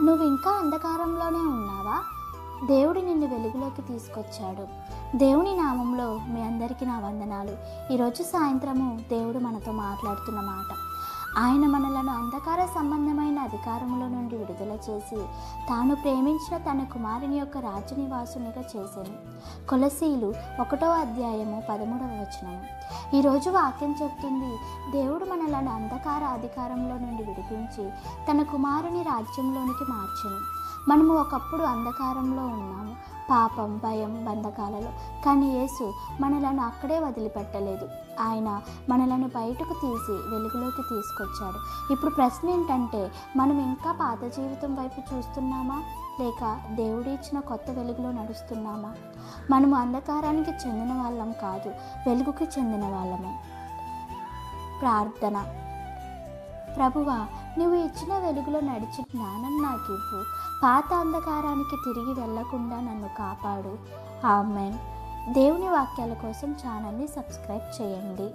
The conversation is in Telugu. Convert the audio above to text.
నువ్వు ఇంకా అంధకారంలోనే ఉన్నావా? దేవుడు నిన్ను వెలుగులోకి తీసుకొచ్చాడు. దేవుని నామంలో మీ అందరికీ నా వందనాలు. ఈరోజు సాయంత్రము దేవుడు మనతో మాట్లాడుతున్న మాట, ఆయన మనలను అంధకార సంబంధమైన అధికారముల నుండి విడుదల చేసి తాను ప్రేమించిన తన కుమారుని యొక్క రాజ్యనివాసునిగా చేశాను. కొలసీలు 1వ అధ్యాయము 13వ వచనము. ఈరోజు వాక్యం చెప్తుంది, దేవుడు మనలను అంధకార అధికారంలో నుండి విడిపించి తన కుమారుని రాజ్యంలోనికి మార్చెను. మనము ఒకప్పుడు అంధకారంలో ఉన్నాము, పాపం, భయం, బంధకాలలో. కానీ యేసు మనలను అక్కడే వదిలిపెట్టలేదు. ఆయన మనలను బయటకు తీసి వెలుగులోకి తీసుకొచ్చాడు. ఇప్పుడు ప్రశ్న ఏంటంటే, మనం ఇంకా పాత జీవితం వైపు చూస్తున్నామా, లేక దేవుడు ఇచ్చిన కొత్త వెలుగులో నడుస్తున్నామా? మనము అంధకారానికి చెందిన వాళ్ళం కాదు, వెలుగుకి చెందిన వాళ్ళము. ప్రార్థన. ప్రభువా, నువ్వు ఇచ్చిన వెలుగులో నడిచి జ్ఞానం నాకు ఇవ్వు. పాత అంధకారానికి తిరిగి వెళ్లకుండా నన్ను కాపాడు. ఆమేన్. దేవుని వాక్యాల కోసం ఛానల్ని సబ్స్క్రైబ్ చేయండి.